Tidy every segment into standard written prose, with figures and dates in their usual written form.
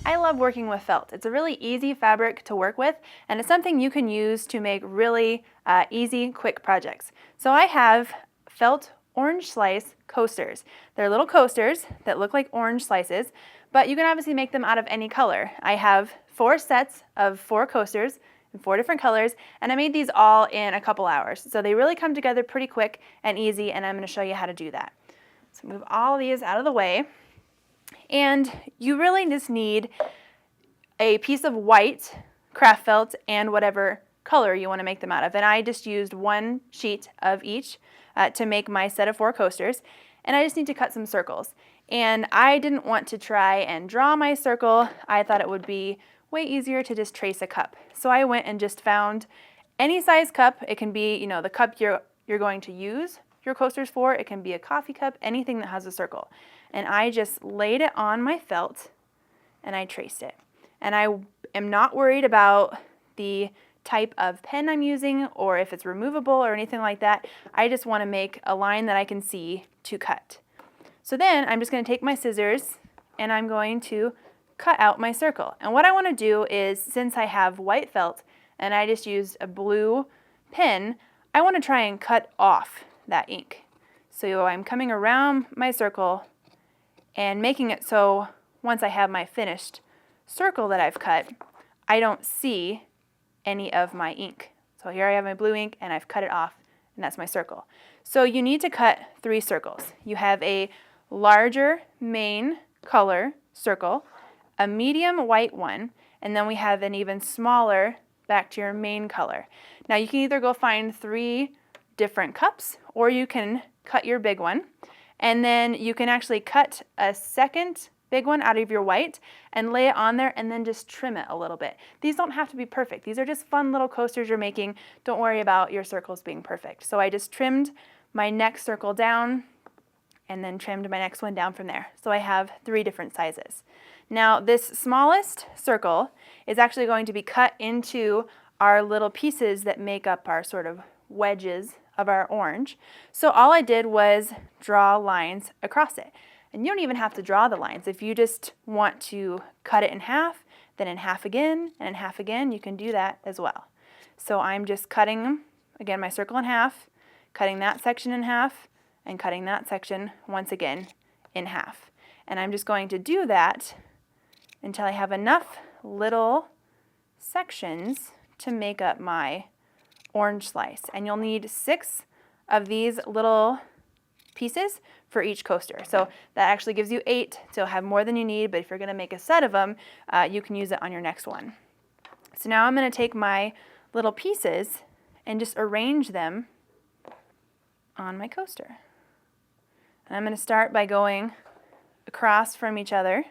I love working with felt. It's a really easy fabric to work with, and it's something you can use to make really easy, quick projects. So I have felt orange slice coasters. They're little coasters that look like orange slices, but you can obviously make them out of any color. I have 4 sets of 4 coasters in 4 different colors, and I made these all in a couple hours. So they really come together pretty quick and easy, and I'm going to show you how to do that. So move all these out of the way. And you really just need a piece of white craft felt and whatever color you want to make them out of. And I just used 1 sheet of each to make my set of 4 coasters. And I just need to cut some circles. And I didn't want to try and draw my circle. I thought it would be way easier to just trace a cup. So I went and just found any size cup. It can be, you know, the cup you're going to use your coasters for. It can be a coffee cup, anything that has a circle. And I just laid it on my felt and I traced it. And I am not worried about the type of pen I'm using or if it's removable or anything like that. I just want to make a line that I can see to cut. So then I'm just going to take my scissors and I'm going to cut out my circle. And what I want to do is, since I have white felt and I just used a blue pen, I want to try and cut off that ink. So I'm coming around my circle and making it so once I have my finished circle that I've cut, I don't see any of my ink. So here I have my blue ink and I've cut it off, and that's my circle. So you need to cut 3 circles. You have a larger main color circle, a medium white one, and then we have an even smaller back to your main color. Now you can either go find 3 different cups, or you can cut your big one, and then you can actually cut a second big one out of your white and lay it on there and then just trim it a little bit. These don't have to be perfect. These are just fun little coasters you're making. Don't worry about your circles being perfect. So I just trimmed my next circle down and then trimmed my next one down from there. So I have 3 different sizes. Now this smallest circle is actually going to be cut into our little pieces that make up our sort of wedges of our orange. So all I did was draw lines across it. And you don't even have to draw the lines. If you just want to cut it in half, then in half again, and in half again, you can do that as well. So I'm just cutting, again, my circle in half, cutting that section in half, and cutting that section once again in half. And I'm just going to do that until I have enough little sections to make up my orange slice. And you'll need 6 of these little pieces for each coaster. So that actually gives you 8, so you'll have more than you need, but if you're going to make a set of them, you can use it on your next one. So now I'm going to take my little pieces and just arrange them on my coaster. And I'm going to start by going across from each other,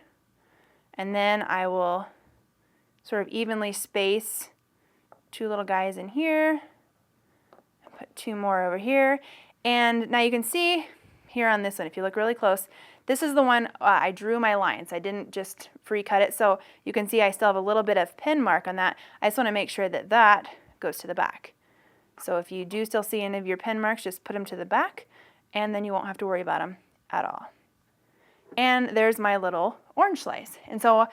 and then I will sort of evenly space 2 little guys in here, put 2 more over here. And now you can see here on this one, if you look really close, this is the one I drew my lines. I didn't just free cut it, so you can see I still have a little bit of pen mark on that. I just want to make sure that that goes to the back. So if you do still see any of your pen marks, just put them to the back, and then you won't have to worry about them at all. And there's my little orange slice. And so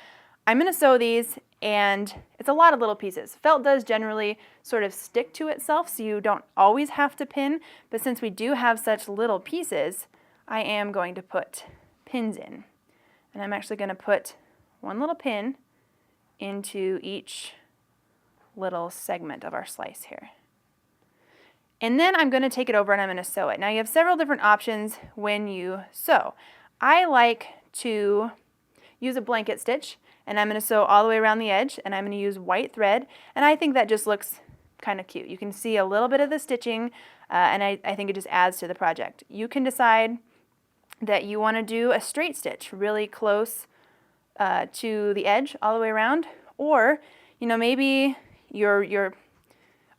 I'm going to sew these, and it's a lot of little pieces. Felt does generally sort of stick to itself, so you don't always have to pin, but since we do have such little pieces, I am going to put pins in. And I'm actually going to put 1 little pin into each little segment of our slice here. And then I'm going to take it over and I'm going to sew it. Now you have several different options when you sew. I like to use a blanket stitch, and I'm going to sew all the way around the edge, and I'm going to use white thread, and I think that just looks kind of cute. You can see a little bit of the stitching, and I think it just adds to the project. You can decide that you want to do a straight stitch really close to the edge all the way around, or maybe you're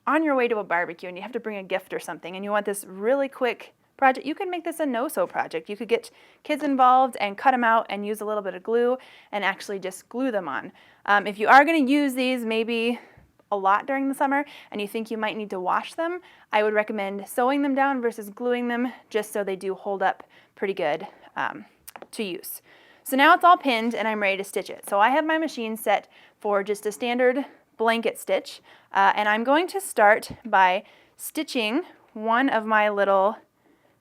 on your way to a barbecue and you have to bring a gift or something, and you want this really quick project. You can make this a no-sew project. You could get kids involved and cut them out and use a little bit of glue and actually just glue them on. If you are going to use these maybe a lot during the summer and you think you might need to wash them, I would recommend sewing them down versus gluing them, just so they do hold up pretty good to use. So now it's all pinned and I'm ready to stitch it. So I have my machine set for just a standard blanket stitch, and I'm going to start by stitching one of my little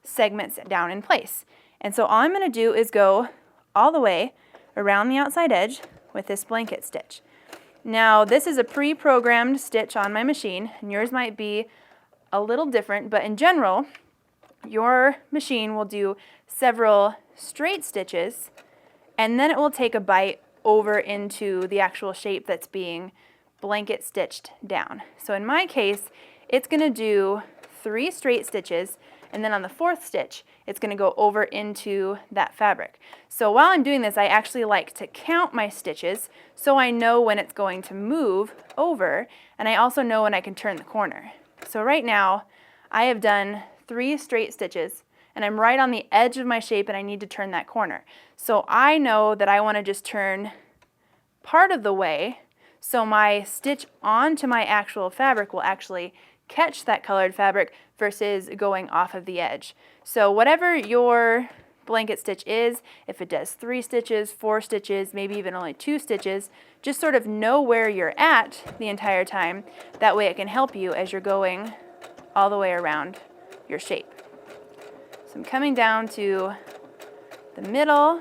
segments down in place. And so all I'm going to do is go all the way around the outside edge with this blanket stitch. Now this is a pre-programmed stitch on my machine, and yours might be a little different, but in general your machine will do several straight stitches and then it will take a bite over into the actual shape that's being blanket stitched down. So in my case, it's going to do 3 straight stitches, and then on the 4th stitch, it's going to go over into that fabric. So while I'm doing this, I actually like to count my stitches so I know when it's going to move over, and I also know when I can turn the corner. So right now, I have done 3 straight stitches, and I'm right on the edge of my shape and I need to turn that corner. So I know that I want to just turn part of the way so my stitch onto my actual fabric will actually catch that colored fabric versus going off of the edge. So whatever your blanket stitch is, if it does 3 stitches, 4 stitches, maybe even only 2 stitches, just sort of know where you're at the entire time. That way it can help you as you're going all the way around your shape. So I'm coming down to the middle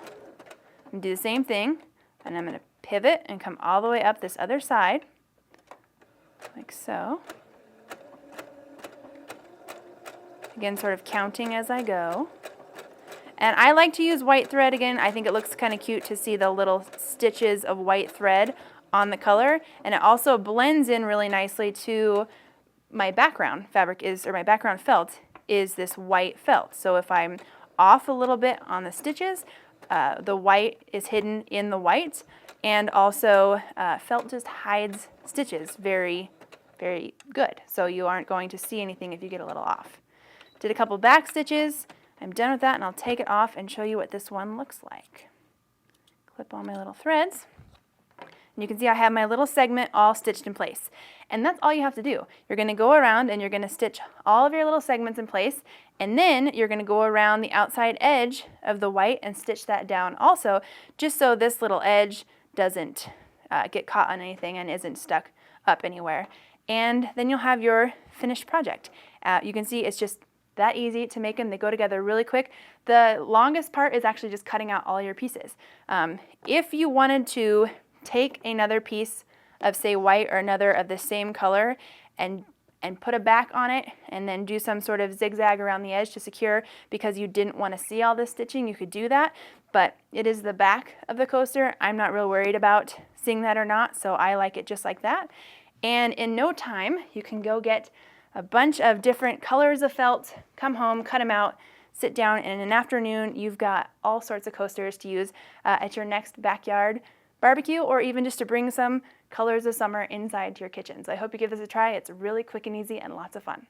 and do the same thing, and I'm going to pivot and come all the way up this other side, like so. Again, sort of counting as I go. And I like to use white thread again. I think it looks kind of cute to see the little stitches of white thread on the color, and it also blends in really nicely to my background fabric or my background felt is this white felt. So if I'm off a little bit on the stitches, the white is hidden in the white, and also felt just hides stitches very, very good. So you aren't going to see anything if you get a little off. Did a couple back stitches. I'm done with that, and I'll take it off and show you what this one looks like. Clip all my little threads. And you can see I have my little segment all stitched in place. And that's all you have to do. You're going to go around and you're going to stitch all of your little segments in place, and then you're going to go around the outside edge of the white and stitch that down also, just so this little edge doesn't get caught on anything and isn't stuck up anywhere. And then you'll have your finished project. You can see it's just that easy to make them. They go together really quick. The longest part is actually just cutting out all your pieces. If you wanted to take another piece of, say, white or another of the same color and put a back on it and then do some sort of zigzag around the edge to secure because you didn't want to see all this stitching, you could do that. But it is the back of the coaster. I'm not real worried about seeing that or not, so I like it just like that. And in no time, you can go get a bunch of different colors of felt, come home, cut them out, sit down, and in an afternoon, you've got all sorts of coasters to use at your next backyard barbecue, or even just to bring some colors of summer inside to your kitchen. So I hope you give this a try. It's really quick and easy and lots of fun.